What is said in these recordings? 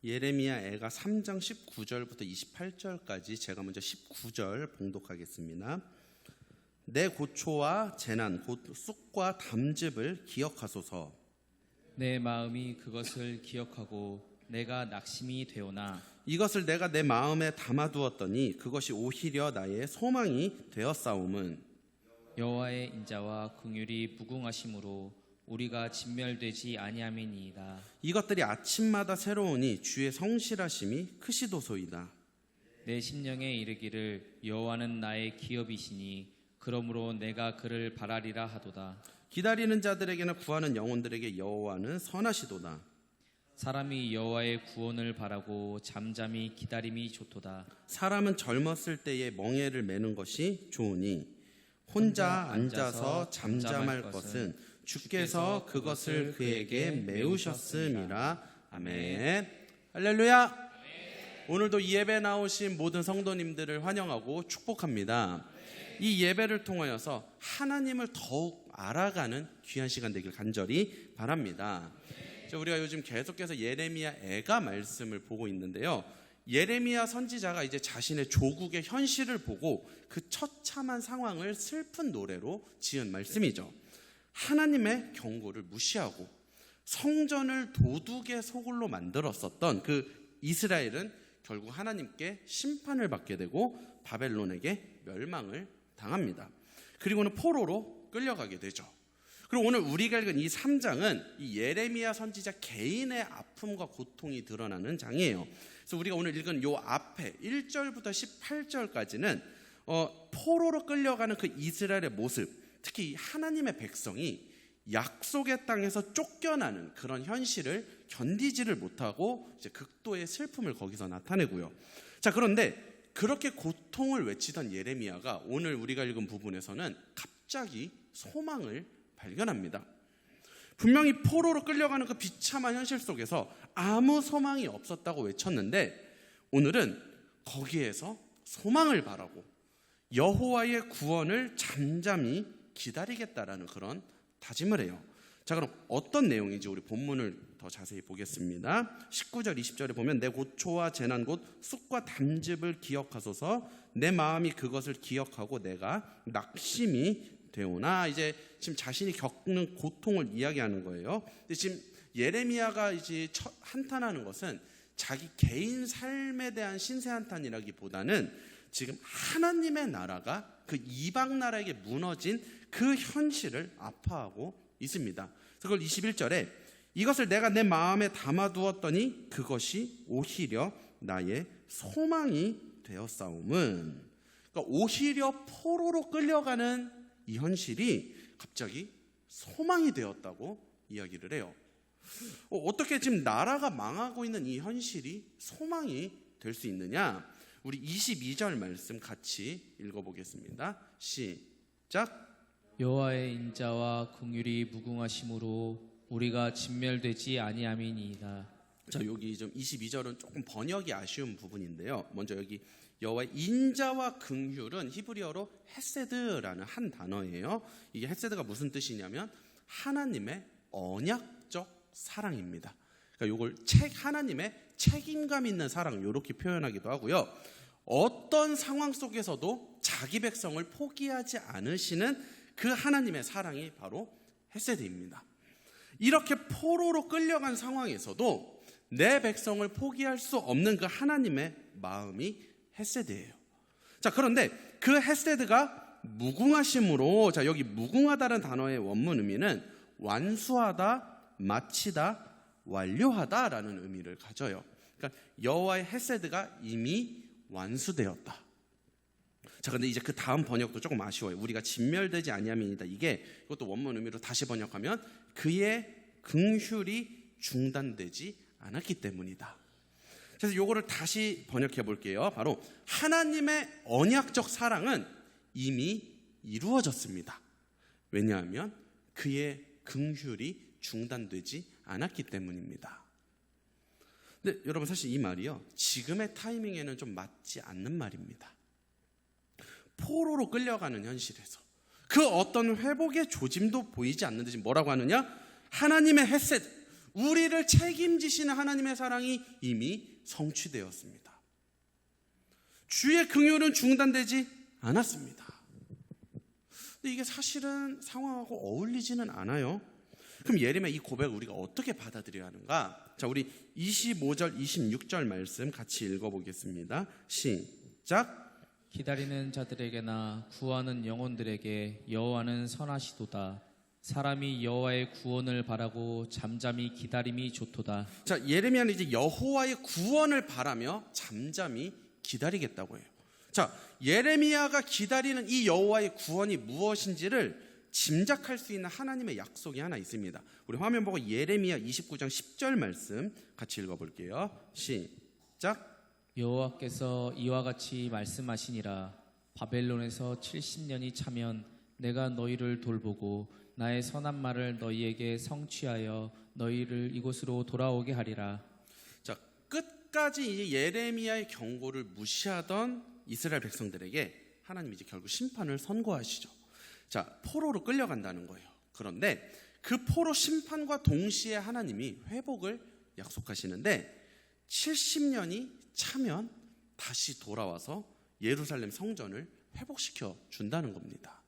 예레미야 애가 3장 19절부터 28절까지 제가 먼저 19절 봉독하겠습니다. 내 고초와 재난 곧 쑥과 담즙을 기억하소서. 내 마음이 그것을 기억하고 내가 낙심이 되오나 이것을 내가 내 마음에 담아두었더니 그것이 오히려 나의 소망이 되었사옴은 여호와의 인자와 긍휼이 무궁하심으로 우리가 진멸되지 아니함이니이다. 이것들이 아침마다 새로우니 주의 성실하심이 크시도소이다. 내 심령에 이르기를 여호와는 나의 기업이시니 그러므로 내가 그를 바라리라 하도다. 기다리는 자들에게는 구하는 영혼들에게 여호와는 선하시도다. 사람이 여호와의 구원을 바라고 잠잠히 기다림이 좋도다. 사람은 젊었을 때에 멍에를 매는 것이 좋으니 혼자 앉아서 잠잠할 것은 주께서 그것을 그에게 메우셨음이라. 아멘. 할렐루야. 오늘도 이 예배 나오신 모든 성도님들을 환영하고 축복합니다. 이 예배를 통하여서 하나님을 더욱 알아가는 귀한 시간 되길 간절히 바랍니다. 우리가 요즘 계속해서 예레미야 애가 말씀을 보고 있는데요. 예레미야 선지자가 이제 자신의 조국의 현실을 보고 그 처참한 상황을 슬픈 노래로 지은 말씀이죠. 하나님의 경고를 무시하고 성전을 도둑의 소굴로 만들었었던 그 이스라엘은 결국 하나님께 심판을 받게 되고 바벨론에게 멸망을 당합니다. 그리고는 포로로 끌려가게 되죠. 그리고 오늘 우리가 읽은 이 3장은 이 예레미야 선지자 개인의 아픔과 고통이 드러나는 장이에요. 그래서 우리가 오늘 읽은 요 앞에 1절부터 18절까지는 포로로 끌려가는 그 이스라엘의 모습, 특히 하나님의 백성이 약속의 땅에서 쫓겨나는 그런 현실을 견디지를 못하고 이제 극도의 슬픔을 거기서 나타내고요. 자, 그런데 그렇게 고통을 외치던 예레미야가 오늘 우리가 읽은 부분에서는 갑자기 소망을 발견합니다. 분명히 포로로 끌려가는 그 비참한 현실 속에서 아무 소망이 없었다고 외쳤는데 오늘은 거기에서 소망을 바라고 여호와의 구원을 잠잠히 기다리겠다라는 그런 다짐을 해요. 자, 그럼 어떤 내용인지 우리 본문을 더 자세히 보겠습니다. 19절 20절에 보면 내 고초와 재난 곧 쑥과 담즙을 기억하소서. 내 마음이 그것을 기억하고 내가 낙심이 되오나. 이제 지금 자신이 겪는 고통을 이야기하는 거예요. 근데 지금 예레미야가 이제 한탄하는 것은 자기 개인 삶에 대한 신세 한탄이라기보다는 지금 하나님의 나라가 그 이방 나라에게 무너진 그 현실을 아파하고 있습니다. 그걸 21절에 이것을 내가 내 마음에 담아두었더니 그것이 오히려 나의 소망이 되었사옴은. 그러니까 오히려 포로로 끌려가는 이 현실이 갑자기 소망이 되었다고 이야기를 해요. 어떻게 지금 나라가 망하고 있는 이 현실이 소망이 될 수 있느냐? 우리 22절 말씀 같이 읽어보겠습니다. 시작. 여호와의 인자와 긍휼이 무궁하심으로 우리가 진멸되지 아니함이니이다. 자, 여기 좀 22절은 조금 번역이 아쉬운 부분인데요. 먼저 여기 여호와의 인자와 긍휼은 히브리어로 헤세드라는 한 단어예요. 이게 헤세드가 무슨 뜻이냐면 하나님의 언약적 사랑입니다. 그러니까 이걸 하나님의 책임감 있는 사랑 이렇게 표현하기도 하고요. 어떤 상황 속에서도 자기 백성을 포기하지 않으시는 그 하나님의 사랑이 바로 헤세드입니다. 이렇게 포로로 끌려간 상황에서도 내 백성을 포기할 수 없는 그 하나님의 마음이 헤세드예요. 자, 그런데 그 헤세드가 무궁하심으로, 자, 여기 무궁하다는 단어의 원문 의미는 완수하다, 마치다, 완료하다라는 의미를 가져요. 그러니까 여호와의 헤세드가 이미 완수되었다. 자, 근데 이제 그 다음 번역도 조금 아쉬워요. 우리가 진멸되지 아니함이니이다. 이것도 원문 의미로 다시 번역하면 그의 긍휼이 중단되지 않았기 때문이다. 그래서 이거를 다시 번역해 볼게요. 바로 하나님의 언약적 사랑은 이미 이루어졌습니다. 왜냐하면 그의 긍휼이 중단되지 않았기 때문입니다. 근데 여러분, 사실 이 말이요, 지금의 타이밍에는 좀 맞지 않는 말입니다. 포로로 끌려가는 현실에서 그 어떤 회복의 조짐도 보이지 않는데 지금 뭐라고 하느냐? 하나님의 헤세드, 우리를 책임지시는 하나님의 사랑이 이미 성취되었습니다. 주의 긍휼은 중단되지 않았습니다. 근데 이게 사실은 상황하고 어울리지는 않아요. 그럼 예레미야 이 고백을 우리가 어떻게 받아들여야 하는가? 자, 우리 25절, 26절 말씀 같이 읽어보겠습니다. 시작. 기다리는 자들에게나 구하는 영혼들에게 여호와는 선하시도다. 사람이 여호와의 구원을 바라고 잠잠히 기다림이 좋도다. 자, 예레미야는 이제 여호와의 구원을 바라며 잠잠히 기다리겠다고 해요. 자, 예레미야가 기다리는 이 여호와의 구원이 무엇인지를 짐작할 수 있는 하나님의 약속이 하나 있습니다. 우리 화면 보고 예레미야 29장 10절 말씀 같이 읽어볼게요. 시작. 여호와께서 이와 같이 말씀하시니라. 바벨론에서 70년이 차면 내가 너희를 돌보고 나의 선한 말을 너희에게 성취하여 너희를 이곳으로 돌아오게 하리라. 자, 끝까지 이제 예레미야의 경고를 무시하던 이스라엘 백성들에게 하나님이 이제 결국 심판을 선고하시죠. 자, 포로로 끌려간다는 거예요. 그런데 그 포로 심판과 동시에 하나님이 회복을 약속하시는데 70년이 차면 다시 돌아와서 예루살렘 성전을 회복시켜 준다는 겁니다.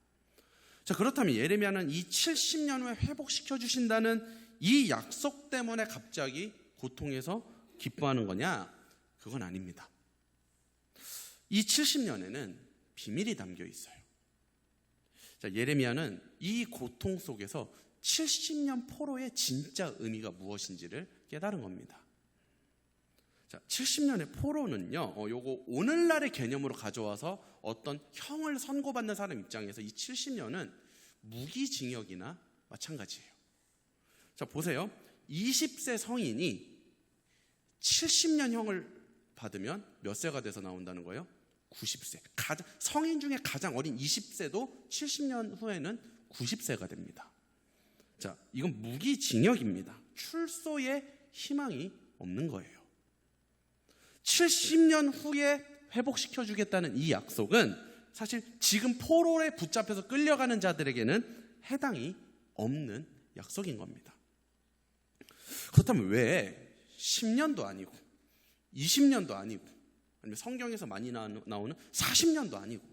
자, 그렇다면 예레미야는 이 70년 후에 회복시켜 주신다는 이 약속 때문에 갑자기 고통에서 기뻐하는 거냐? 그건 아닙니다. 이 70년에는 비밀이 담겨 있어요. 자, 예레미야는 이 고통 속에서 70년 포로의 진짜 의미가 무엇인지를 깨달은 겁니다. 자, 70년의 포로는요, 요거 오늘날의 개념으로 가져와서 어떤 형을 선고받는 사람 입장에서 이 70년은 무기징역이나 마찬가지예요. 자, 보세요. 20세 성인이 70년 형을 받으면 몇 세가 돼서 나온다는 거예요? 90세. 성인 중에 가장 어린 20세도 70년 후에는 90세가 됩니다. 자, 이건 무기징역입니다. 출소의 희망이 없는 거예요. 70년 후에 회복시켜 주겠다는 이 약속은 사실 지금 포로에 붙잡혀서 끌려가는 자들에게는 해당이 없는 약속인 겁니다. 그렇다면 왜 10년도 아니고 20년도 아니고 아니면 성경에서 많이 나오는 40년도 아니고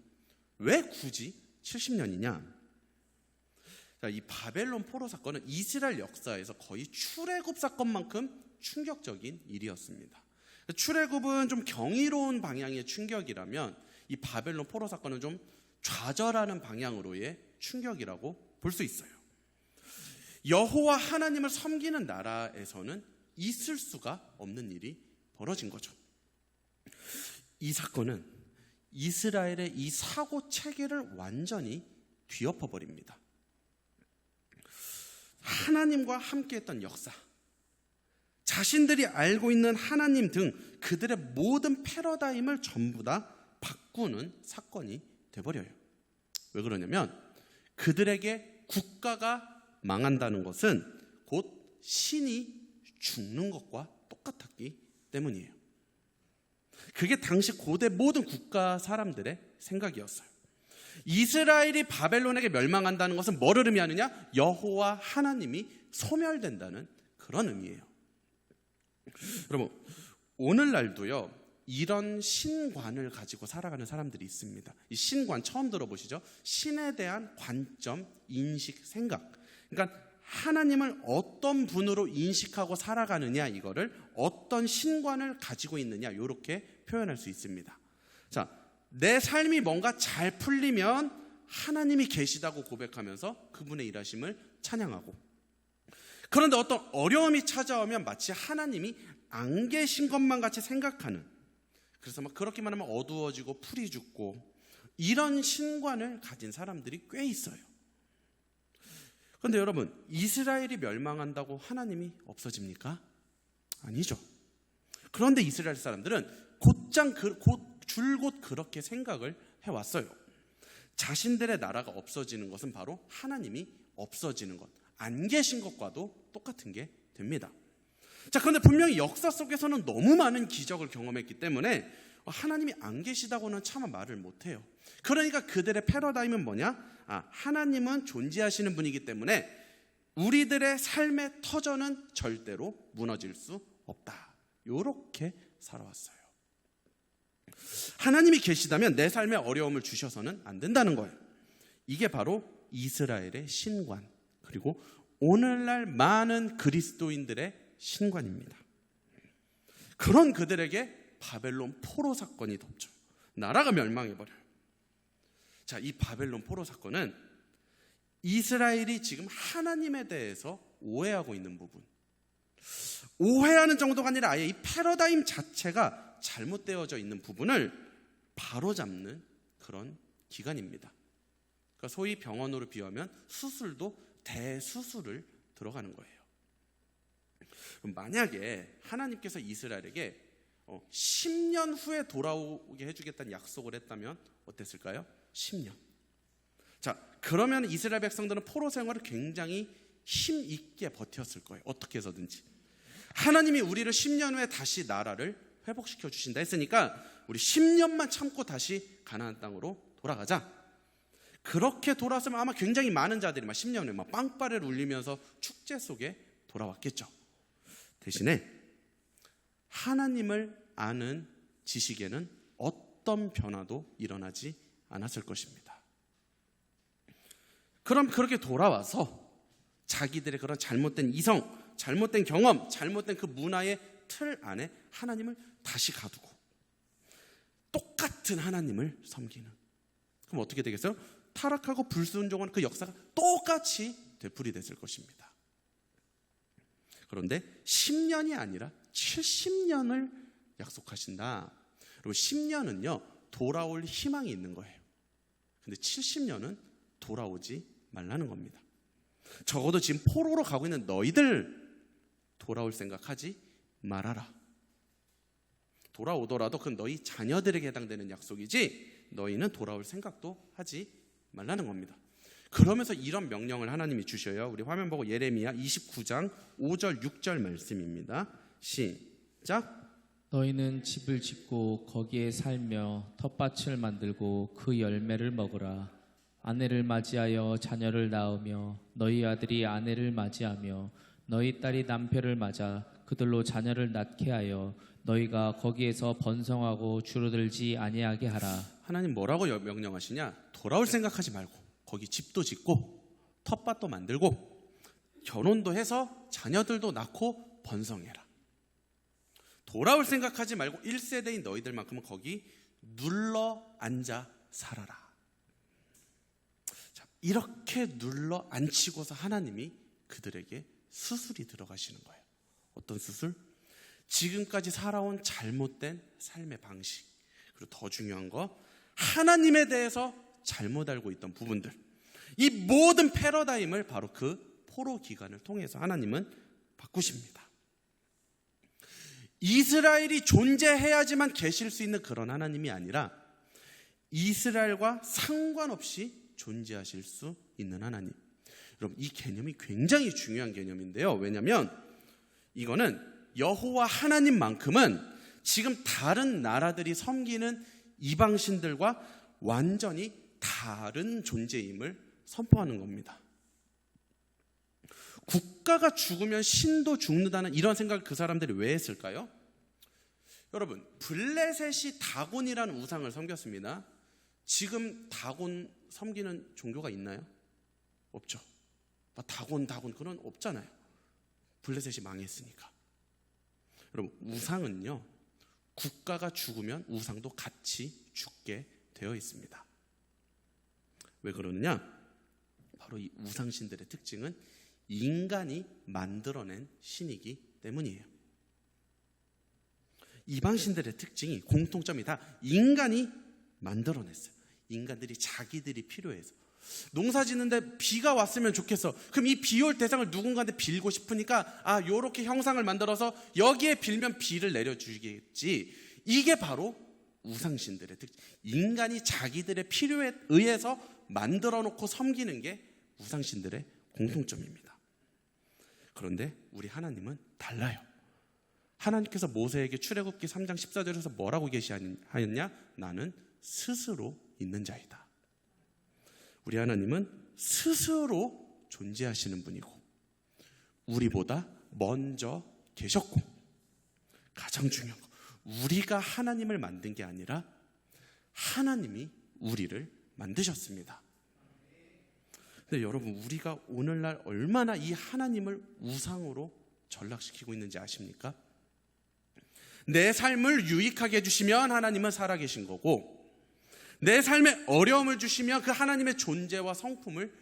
왜 굳이 70년이냐? 자, 이 바벨론 포로 사건은 이스라엘 역사에서 거의 출애굽 사건만큼 충격적인 일이었습니다. 출애굽은 좀 경이로운 방향의 충격이라면 이 바벨론 포로 사건은 좀 좌절하는 방향으로의 충격이라고 볼 수 있어요. 여호와 하나님을 섬기는 나라에서는 있을 수가 없는 일이 벌어진 거죠. 이 사건은 이스라엘의 이 사고 체계를 완전히 뒤엎어 버립니다. 하나님과 함께했던 역사, 자신들이 알고 있는 하나님 등 그들의 모든 패러다임을 전부 다 바꾸는 사건이 돼버려요. 왜 그러냐면 그들에게 국가가 망한다는 것은 곧 신이 죽는 것과 똑같았기 때문이에요. 그게 당시 고대 모든 국가 사람들의 생각이었어요. 이스라엘이 바벨론에게 멸망한다는 것은 뭐를 의미하느냐? 여호와 하나님이 소멸된다는 그런 의미예요. 여러분, 오늘날도요 이런 신관을 가지고 살아가는 사람들이 있습니다. 이 신관 처음 들어보시죠? 신에 대한 관점, 인식, 생각. 그러니까 하나님을 어떤 분으로 인식하고 살아가느냐, 이거를 어떤 신관을 가지고 있느냐, 이렇게 표현할 수 있습니다. 자, 내 삶이 뭔가 잘 풀리면 하나님이 계시다고 고백하면서 그분의 일하심을 찬양하고, 그런데 어떤 어려움이 찾아오면 마치 하나님이 안 계신 것만 같이 생각하는, 그래서 막 그렇게만 하면 어두워지고 풀이 죽고, 이런 신관을 가진 사람들이 꽤 있어요. 그런데 여러분, 이스라엘이 멸망한다고 하나님이 없어집니까? 아니죠. 그런데 이스라엘 사람들은 줄곧 그렇게 생각을 해왔어요. 자신들의 나라가 없어지는 것은 바로 하나님이 없어지는 것, 안 계신 것과도 똑같은 게 됩니다. 자, 그런데 분명히 역사 속에서는 너무 많은 기적을 경험했기 때문에 하나님이 안 계시다고는 차마 말을 못해요. 그러니까 그들의 패러다임은 뭐냐? 하나님은 존재하시는 분이기 때문에 우리들의 삶의 터전은 절대로 무너질 수 없다. 이렇게 살아왔어요. 하나님이 계시다면 내 삶에 어려움을 주셔서는 안 된다는 거예요. 이게 바로 이스라엘의 신관, 그리고 오늘날 많은 그리스도인들의 신관입니다. 그런 그들에게 바벨론 포로 사건이 덮쳐요. 나라가 멸망해버려요. 자, 이 바벨론 포로 사건은 이스라엘이 지금 하나님에 대해서 오해하고 있는 부분, 오해하는 정도가 아니라 아예 이 패러다임 자체가 잘못되어져 있는 부분을 바로잡는 그런 기간입니다. 그러니까 소위 병원으로 비유하면 수술도 대수술을 들어가는 거예요. 그럼 만약에 하나님께서 이스라엘에게 10년 후에 돌아오게 해주겠다는 약속을 했다면 어땠을까요? 10년. 자, 그러면 이스라엘 백성들은 포로 생활을 굉장히 힘있게 버텼을 거예요. 어떻게 해서든지. 하나님이 우리를 10년 후에 다시 나라를 회복시켜 주신다 했으니까 우리 10년만 참고 다시 가나안 땅으로 돌아가자. 그렇게 돌아서면 아마 굉장히 많은 자들이 10년 후에 빵빠레를 울리면서 축제 속에 돌아왔겠죠. 대신에 하나님을 아는 지식에는 어떤 변화도 일어나지 않았을 것입니다. 그럼 그렇게 돌아와서 자기들의 그런 잘못된 이성, 잘못된 경험, 잘못된 그 문화의 틀 안에 하나님을 다시 가두고 똑같은 하나님을 섬기는, 그럼 어떻게 되겠어요? 타락하고 불순종하는 그 역사가 똑같이 되풀이됐을 것입니다. 그런데 10년이 아니라 70년을 약속하신다. 그리고 10년은요 돌아올 희망이 있는 거예요. 근데 70년은 돌아오지 말라는 겁니다. 적어도 지금 포로로 가고 있는 너희들 돌아올 생각하지 말아라. 돌아오더라도 그건 너희 자녀들에게 해당되는 약속이지 너희는 돌아올 생각도 하지 말라는 겁니다. 그러면서 이런 명령을 하나님이 주셔요. 우리 화면 보고 예레미야 29장 5절 6절 말씀입니다. 시작. 너희는 집을 짓고 거기에 살며 텃밭을 만들고 그 열매를 먹으라. 아내를 맞이하여 자녀를 낳으며 너희 아들이 아내를 맞이하며 너희 딸이 남편을 맞아 그들로 자녀를 낳게 하여 너희가 거기에서 번성하고 줄어들지 아니하게 하라. 하나님 뭐라고 명령하시냐? 돌아올 생각하지 말고 거기 집도 짓고 텃밭도 만들고 결혼도 해서 자녀들도 낳고 번성해라. 돌아올 생각하지 말고 1세대인 너희들만큼은 거기 눌러 앉아 살아라. 자, 이렇게 눌러 앉히고서 하나님이 그들에게 수술이 들어가시는 거예요. 어떤 수술? 지금까지 살아온 잘못된 삶의 방식, 그리고 더 중요한 거 하나님에 대해서 잘못 알고 있던 부분들, 이 모든 패러다임을 바로 그 포로 기간을 통해서 하나님은 바꾸십니다. 이스라엘이 존재해야지만 계실 수 있는 그런 하나님이 아니라 이스라엘과 상관없이 존재하실 수 있는 하나님. 여러분, 이 개념이 굉장히 중요한 개념인데요. 왜냐하면 이거는 여호와 하나님만큼은 지금 다른 나라들이 섬기는 이방신들과 완전히 다른 존재임을 선포하는 겁니다. 국가가 죽으면 신도 죽는다는 이런 생각을 그 사람들이 왜 했을까요? 여러분, 블레셋이 다곤이라는 우상을 섬겼습니다. 지금 다곤 섬기는 종교가 있나요? 없죠. 다곤 그런 없잖아요. 블레셋이 망했으니까. 여러분, 우상은요 국가가 죽으면 우상도 같이 죽게 되어 있습니다. 왜 그러느냐? 바로 이 우상신들의 특징은 인간이 만들어낸 신이기 때문이에요. 이방신들의 특징이, 공통점이 다 인간이 만들어냈어요. 인간들이 자기들이 필요해서. 농사 짓는데 비가 왔으면 좋겠어. 그럼 이 비 올 대상을 누군가한테 빌고 싶으니까 요렇게 형상을 만들어서 여기에 빌면 비를 내려주겠지. 이게 바로 우상신들의 특징. 인간이 자기들의 필요에 의해서 만들어 놓고 섬기는 게 우상신들의 공통점입니다. 그런데 우리 하나님은 달라요. 하나님께서 모세에게 출애굽기 3장 14절에서 뭐라고 계시하였냐? 나는 스스로 있는 자이다. 우리 하나님은 스스로 존재하시는 분이고 우리보다 먼저 계셨고, 가장 중요한 거, 우리가 하나님을 만든 게 아니라 하나님이 우리를 만드셨습니다. 근데 여러분, 우리가 오늘날 얼마나 이 하나님을 우상으로 전락시키고 있는지 아십니까? 내 삶을 유익하게 해주시면 하나님은 살아계신 거고, 내 삶에 어려움을 주시면 그 하나님의 존재와 성품을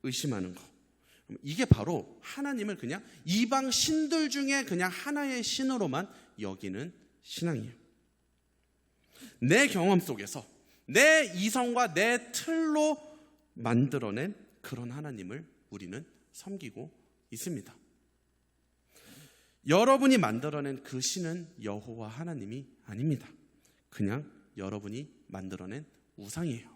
의심하는 거, 이게 바로 하나님을 그냥 이방 신들 중에 그냥 하나의 신으로만 여기는 신앙이에요. 내 경험 속에서 내 이성과 내 틀로 만들어낸 그런 하나님을 우리는 섬기고 있습니다. 여러분이 만들어낸 그 신은 여호와 하나님이 아닙니다. 그냥 여러분이 만들어낸 우상이에요.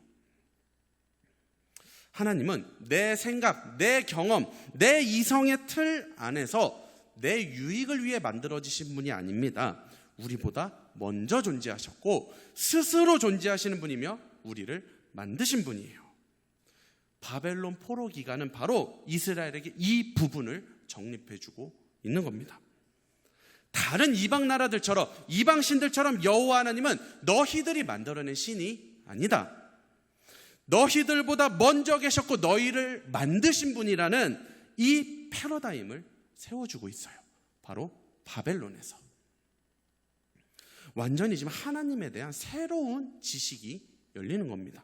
하나님은 내 생각, 내 경험, 내 이성의 틀 안에서 내 유익을 위해 만들어지신 분이 아닙니다. 우리보다 먼저 존재하셨고 스스로 존재하시는 분이며 우리를 만드신 분이에요. 바벨론 포로 기간은 바로 이스라엘에게 이 부분을 정립해주고 있는 겁니다. 다른 이방 나라들처럼, 이방 신들처럼 여호와 하나님은 너희들이 만들어낸 신이 아니다. 너희들보다 먼저 계셨고 너희를 만드신 분이라는 이 패러다임을 세워주고 있어요. 바로 바벨론에서. 완전히 지금 하나님에 대한 새로운 지식이 열리는 겁니다.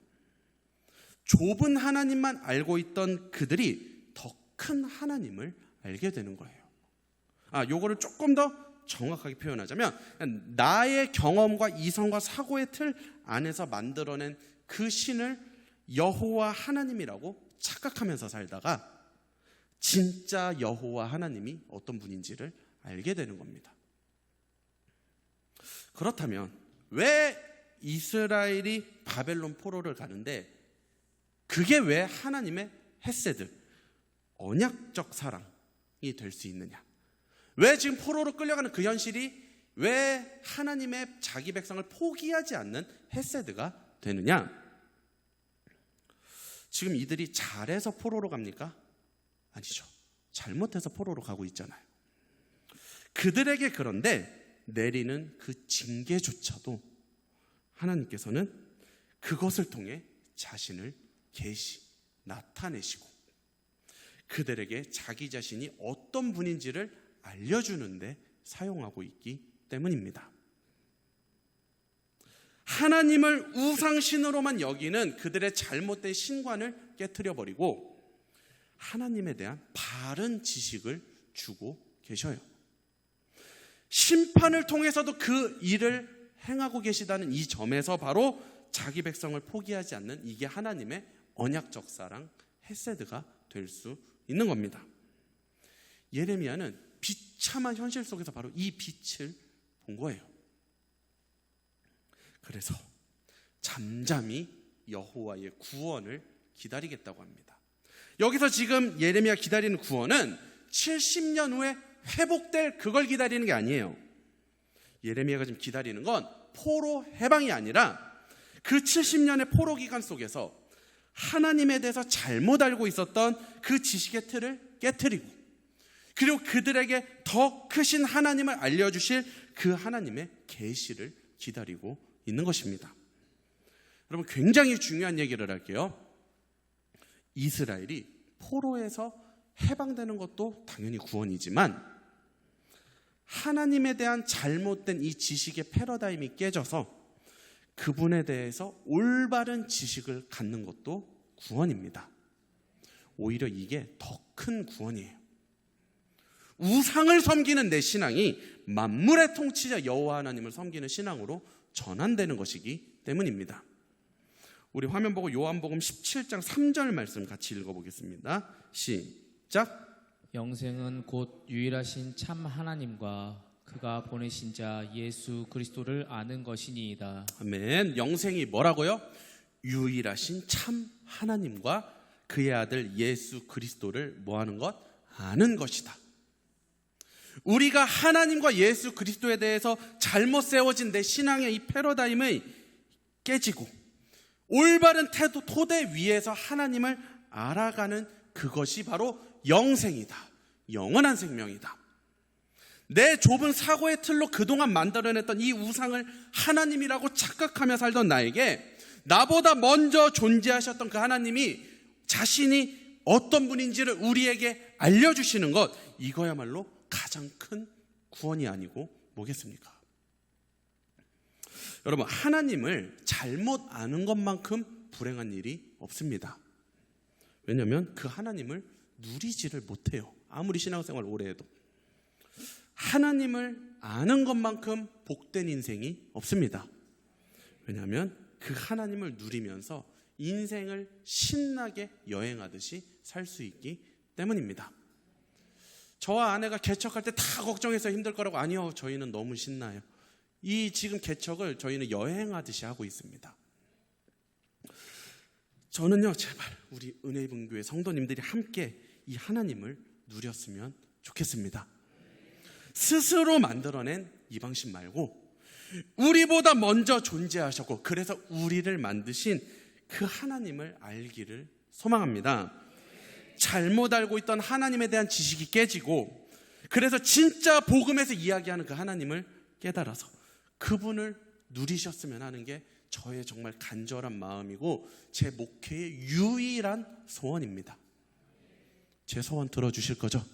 좁은 하나님만 알고 있던 그들이 더 큰 하나님을 알게 되는 거예요. 요거를 조금 더 정확하게 표현하자면, 나의 경험과 이성과 사고의 틀 안에서 만들어낸 그 신을 여호와 하나님이라고 착각하면서 살다가 진짜 여호와 하나님이 어떤 분인지를 알게 되는 겁니다. 그렇다면 왜 이스라엘이 바벨론 포로를 가는데 그게 왜 하나님의 헤세드, 언약적 사랑이 될 수 있느냐? 왜 지금 포로로 끌려가는 그 현실이 왜 하나님의 자기 백성을 포기하지 않는 헤세드가 되느냐? 지금 이들이 잘해서 포로로 갑니까? 아니죠. 잘못해서 포로로 가고 있잖아요. 그들에게 그런데 내리는 그 징계조차도 하나님께서는 그것을 통해 자신을 나타내시고 그들에게 자기 자신이 어떤 분인지를 알려주는데 사용하고 있기 때문입니다. 하나님을 우상신으로만 여기는 그들의 잘못된 신관을 깨트려버리고 하나님에 대한 바른 지식을 주고 계셔요. 심판을 통해서도 그 일을 행하고 계시다는 이 점에서 바로 자기 백성을 포기하지 않는 이게 하나님의 언약적 사랑, 헤세드가 될 수 있는 겁니다. 예레미야는 비참한 현실 속에서 바로 이 빛을 본 거예요. 그래서 잠잠히 여호와의 구원을 기다리겠다고 합니다. 여기서 지금 예레미야 기다리는 구원은 70년 후에 회복될 그걸 기다리는 게 아니에요. 예레미야가 지금 기다리는 건 포로 해방이 아니라 그 70년의 포로 기간 속에서 하나님에 대해서 잘못 알고 있었던 그 지식의 틀을 깨트리고 그리고 그들에게 더 크신 하나님을 알려주실 그 하나님의 계시를 기다리고 있는 것입니다. 여러분, 굉장히 중요한 얘기를 할게요. 이스라엘이 포로에서 해방되는 것도 당연히 구원이지만 하나님에 대한 잘못된 이 지식의 패러다임이 깨져서 그분에 대해서 올바른 지식을 갖는 것도 구원입니다. 오히려 이게 더 큰 구원이에요. 우상을 섬기는 내 신앙이 만물의 통치자 여호와 하나님을 섬기는 신앙으로 전환되는 것이기 때문입니다. 우리 화면 보고 요한복음 17장 3절 말씀 같이 읽어보겠습니다. 시작. 영생은 곧 유일하신 참 하나님과 그가 보내신 자 예수 그리스도를 아는 것이니이다. 아멘. 영생이 뭐라고요? 유일하신 참 하나님과 그의 아들 예수 그리스도를 뭐하는 것? 아는 것이다. 우리가 하나님과 예수 그리스도에 대해서 잘못 세워진 내 신앙의 이 패러다임이 깨지고 올바른 태도, 토대 위에서 하나님을 알아가는 그것이 바로 영생이다. 영원한 생명이다. 내 좁은 사고의 틀로 그동안 만들어냈던 이 우상을 하나님이라고 착각하며 살던 나에게 나보다 먼저 존재하셨던 그 하나님이 자신이 어떤 분인지를 우리에게 알려주시는 것, 이거야말로 가장 큰 구원이 아니고 뭐겠습니까? 여러분, 하나님을 잘못 아는 것만큼 불행한 일이 없습니다. 왜냐하면 그 하나님을 누리지를 못해요. 아무리 신앙생활 오래 해도. 하나님을 아는 것만큼 복된 인생이 없습니다. 왜냐하면 그 하나님을 누리면서 인생을 신나게 여행하듯이 살 수 있기 때문입니다. 저와 아내가 개척할 때 다 걱정해서 힘들 거라고, 아니요, 저희는 너무 신나요. 이 지금 개척을 저희는 여행하듯이 하고 있습니다. 저는요, 제발 우리 은혜분교회 성도님들이 함께 이 하나님을 누렸으면 좋겠습니다. 스스로 만들어낸 이방신 말고 우리보다 먼저 존재하셨고 그래서 우리를 만드신 그 하나님을 알기를 소망합니다. 잘못 알고 있던 하나님에 대한 지식이 깨지고 그래서 진짜 복음에서 이야기하는 그 하나님을 깨달아서 그분을 누리셨으면 하는 게 저의 정말 간절한 마음이고 제 목회의 유일한 소원입니다. 제 소원 들어주실 거죠?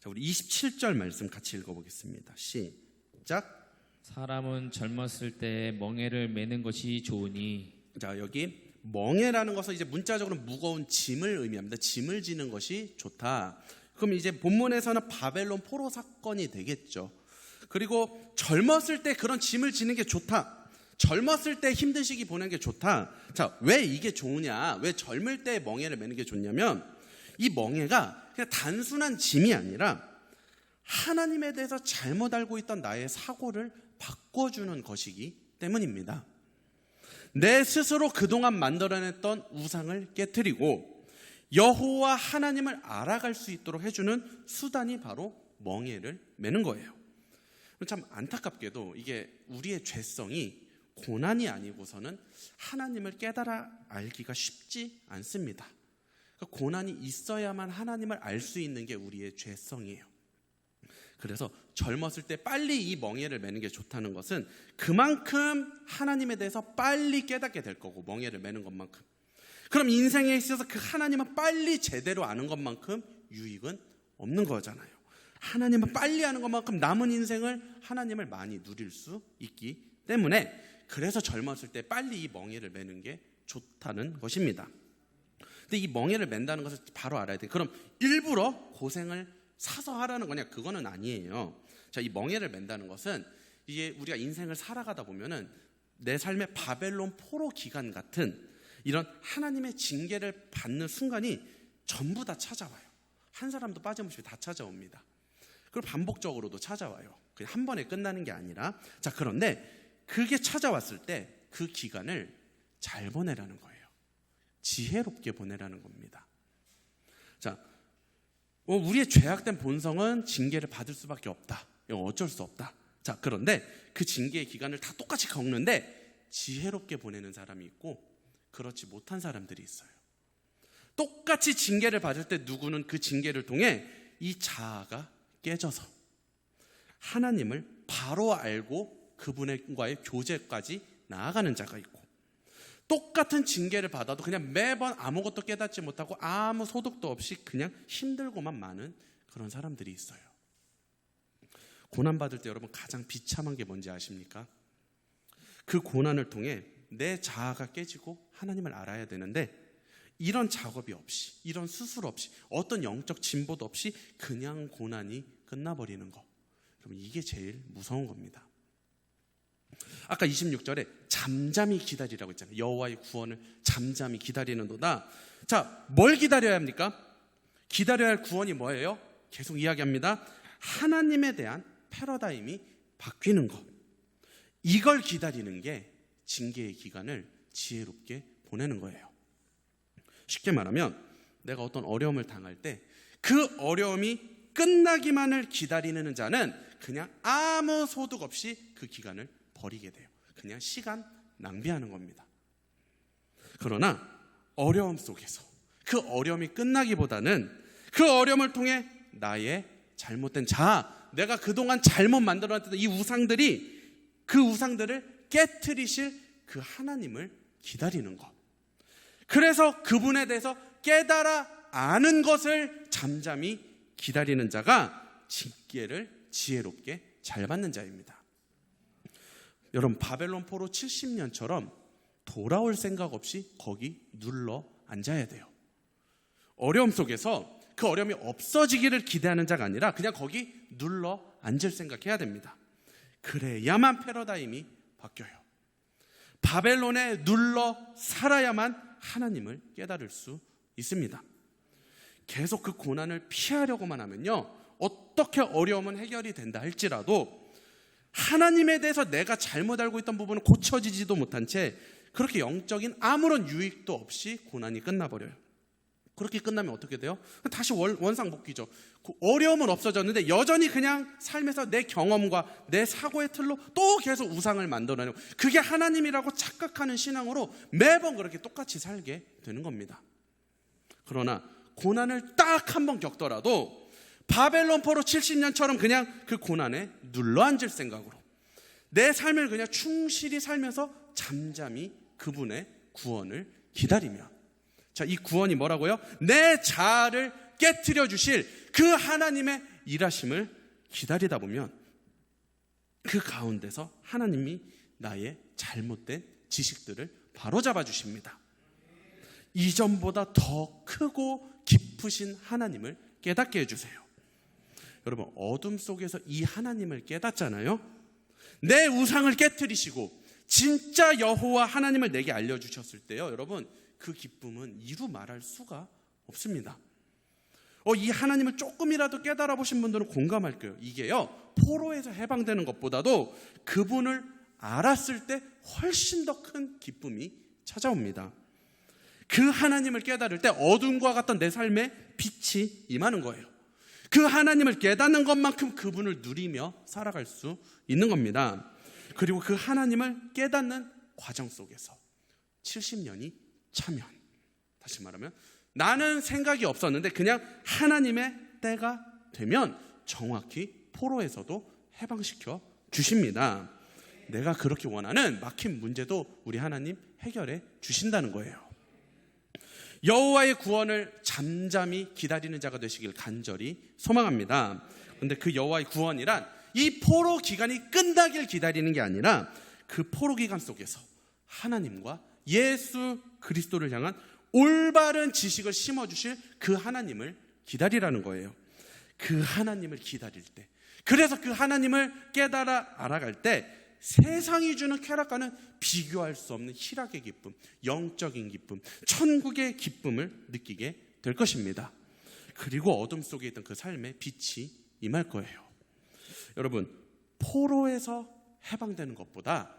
자, 우리 27절 말씀 같이 읽어보겠습니다. 시작. 사람은 젊었을 때 멍에를 매는 것이 좋으니. 자, 여기 멍에라는 것은 이제 문자적으로 무거운 짐을 의미합니다. 짐을 지는 것이 좋다. 그럼 이제 본문에서는 바벨론 포로 사건이 되겠죠. 그리고 젊었을 때 그런 짐을 지는 게 좋다. 젊었을 때 힘든 시기 보내는 게 좋다. 자, 왜 이게 좋으냐? 왜 젊을 때 멍에를 매는 게 좋냐면 이 멍에가 그냥 단순한 짐이 아니라 하나님에 대해서 잘못 알고 있던 나의 사고를 바꿔주는 것이기 때문입니다. 내 스스로 그동안 만들어냈던 우상을 깨트리고 여호와 하나님을 알아갈 수 있도록 해주는 수단이 바로 멍에를 매는 거예요. 참 안타깝게도 이게 우리의 죄성이 고난이 아니고서는 하나님을 깨달아 알기가 쉽지 않습니다. 고난이 있어야만 하나님을 알 수 있는 게 우리의 죄성이에요. 그래서 젊었을 때 빨리 이 멍에를 매는 게 좋다는 것은 그만큼 하나님에 대해서 빨리 깨닫게 될 거고, 멍에를 매는 것만큼. 그럼 인생에 있어서 그 하나님을 빨리 제대로 아는 것만큼 유익은 없는 거잖아요. 하나님을 빨리 아는 것만큼 남은 인생을 하나님을 많이 누릴 수 있기 때문에 그래서 젊었을 때 빨리 이 멍에를 매는 게 좋다는 것입니다. 근데 이 멍에를 맨다는 것을 바로 알아야 돼요. 그럼 일부러 고생을 사서 하라는 거냐? 그거는 아니에요. 자, 이 멍에를 맨다는 것은 이게 우리가 인생을 살아가다 보면은 내 삶의 바벨론 포로 기간 같은 이런 하나님의 징계를 받는 순간이 전부 다 찾아와요. 한 사람도 빠짐없이 다 찾아옵니다. 그리고 반복적으로도 찾아와요. 그냥 한 번에 끝나는 게 아니라. 자, 그런데 그게 찾아왔을 때 그 기간을 잘 보내라는 거예요. 지혜롭게 보내라는 겁니다. 자, 우리의 죄악된 본성은 징계를 받을 수밖에 없다. 이거 어쩔 수 없다. 자, 그런데 그 징계의 기간을 다 똑같이 겪는데 지혜롭게 보내는 사람이 있고 그렇지 못한 사람들이 있어요. 똑같이 징계를 받을 때 누구는 그 징계를 통해 이 자아가 깨져서 하나님을 바로 알고 그분과의 교제까지 나아가는 자가 있고, 똑같은 징계를 받아도 그냥 매번 아무것도 깨닫지 못하고 아무 소득도 없이 그냥 힘들고만 많은 그런 사람들이 있어요. 고난받을 때 여러분 가장 비참한 게 뭔지 아십니까? 그 고난을 통해 내 자아가 깨지고 하나님을 알아야 되는데 이런 작업이 없이, 이런 수술 없이, 어떤 영적 진보도 없이 그냥 고난이 끝나버리는 거. 여러분, 이게 제일 무서운 겁니다. 아까 26절에 잠잠히 기다리라고 했잖아요. 여호와의 구원을 잠잠히 기다리는도다. 자, 뭘 기다려야 합니까? 기다려야 할 구원이 뭐예요? 계속 이야기합니다. 하나님에 대한 패러다임이 바뀌는 것. 이걸 기다리는 게 징계의 기간을 지혜롭게 보내는 거예요. 쉽게 말하면 내가 어떤 어려움을 당할 때 그 어려움이 끝나기만을 기다리는 자는 그냥 아무 소득 없이 그 기간을 버리게 돼요. 그냥 시간 낭비하는 겁니다. 그러나 어려움 속에서 그 어려움이 끝나기보다는 그 어려움을 통해 나의 잘못된 자아, 내가 그동안 잘못 만들어놨던 이 우상들이 그 우상들을 깨트리실 그 하나님을 기다리는 것. 그래서 그분에 대해서 깨달아 아는 것을 잠잠히 기다리는 자가 징계를 지혜롭게 잘 받는 자입니다. 여러분, 바벨론 포로 70년처럼 돌아올 생각 없이 거기 눌러 앉아야 돼요. 어려움 속에서 그 어려움이 없어지기를 기대하는 자가 아니라 그냥 거기 눌러 앉을 생각해야 됩니다. 그래야만 패러다임이 바뀌어요. 바벨론에 눌러 살아야만 하나님을 깨달을 수 있습니다. 계속 그 고난을 피하려고만 하면요, 어떻게 어려움은 해결이 된다 할지라도 하나님에 대해서 내가 잘못 알고 있던 부분은 고쳐지지도 못한 채 그렇게 영적인 아무런 유익도 없이 고난이 끝나버려요. 그렇게 끝나면 어떻게 돼요? 다시 원상복귀죠. 어려움은 없어졌는데 여전히 그냥 삶에서 내 경험과 내 사고의 틀로 또 계속 우상을 만들어내고, 그게 하나님이라고 착각하는 신앙으로 매번 그렇게 똑같이 살게 되는 겁니다. 그러나 고난을 딱 한 번 겪더라도 바벨론 포로 70년처럼 그냥 그 고난에 눌러앉을 생각으로 내 삶을 그냥 충실히 살면서 잠잠히 그분의 구원을 기다리며, 자, 이 구원이 뭐라고요? 내 자아를 깨트려 주실 그 하나님의 일하심을 기다리다 보면 그 가운데서 하나님이 나의 잘못된 지식들을 바로잡아 주십니다. 이전보다 더 크고 깊으신 하나님을 깨닫게 해주세요. 여러분, 어둠 속에서 이 하나님을 깨닫잖아요. 내 우상을 깨트리시고 진짜 여호와 하나님을 내게 알려주셨을 때요, 여러분, 그 기쁨은 이루 말할 수가 없습니다. 이 하나님을 조금이라도 깨달아 보신 분들은 공감할 거예요. 이게요, 포로에서 해방되는 것보다도 그분을 알았을 때 훨씬 더 큰 기쁨이 찾아옵니다. 그 하나님을 깨달을 때 어둠과 같던 내 삶에 빛이 임하는 거예요. 그 하나님을 깨닫는 것만큼 그분을 누리며 살아갈 수 있는 겁니다. 그리고 그 하나님을 깨닫는 과정 속에서 70년이 차면, 다시 말하면 나는 생각이 없었는데 그냥 하나님의 때가 되면 정확히 포로에서도 해방시켜 주십니다. 내가 그렇게 원하는 막힌 문제도 우리 하나님 해결해 주신다는 거예요. 여호와의 구원을 잠잠히 기다리는 자가 되시길 간절히 소망합니다. 그런데 그 여호와의 구원이란 이 포로 기간이 끝나길 기다리는 게 아니라 그 포로 기간 속에서 하나님과 예수 그리스도를 향한 올바른 지식을 심어주실 그 하나님을 기다리라는 거예요. 그 하나님을 기다릴 때, 그래서 그 하나님을 깨달아 알아갈 때 세상이 주는 쾌락과는 비교할 수 없는 희락의 기쁨, 영적인 기쁨, 천국의 기쁨을 느끼게 될 것입니다. 그리고 어둠 속에 있던 그 삶에 빛이 임할 거예요. 여러분, 포로에서 해방되는 것보다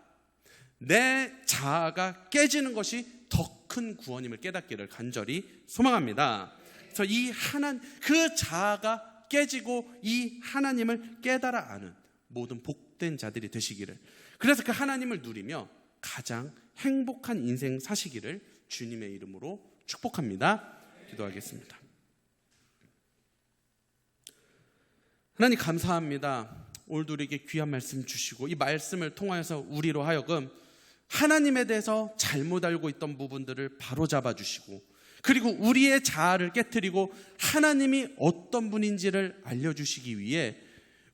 내 자아가 깨지는 것이 더 큰 구원임을 깨닫기를 간절히 소망합니다. 그래서 그 자아가 깨지고 이 하나님을 깨달아 아는 모든 복된 자들이 되시기를, 그래서 그 하나님을 누리며 가장 행복한 인생 사시기를 주님의 이름으로 축복합니다. 기도하겠습니다. 하나님, 감사합니다. 오늘도 우리에게 귀한 말씀 주시고 이 말씀을 통하여서 우리로 하여금 하나님에 대해서 잘못 알고 있던 부분들을 바로잡아 주시고, 그리고 우리의 자아를 깨트리고 하나님이 어떤 분인지를 알려주시기 위해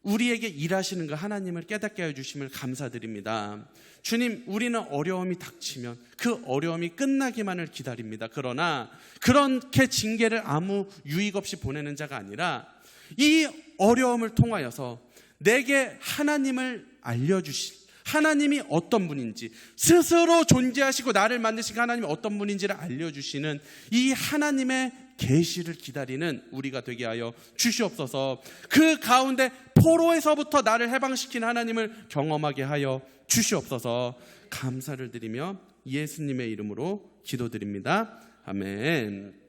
우리에게 일하시는 그 하나님을 깨닫게 해주심을 감사드립니다. 주님, 우리는 어려움이 닥치면 그 어려움이 끝나기만을 기다립니다. 그러나 그렇게 징계를 아무 유익 없이 보내는 자가 아니라 이 어려움을 통하여서 내게 하나님을 알려주실 하나님이 어떤 분인지, 스스로 존재하시고 나를 만드신 하나님이 어떤 분인지를 알려주시는 이 하나님의 계시를 기다리는 우리가 되게 하여 주시옵소서. 그 가운데 포로에서부터 나를 해방시킨 하나님을 경험하게 하여 주시옵소서. 감사를 드리며 예수님의 이름으로 기도드립니다. 아멘.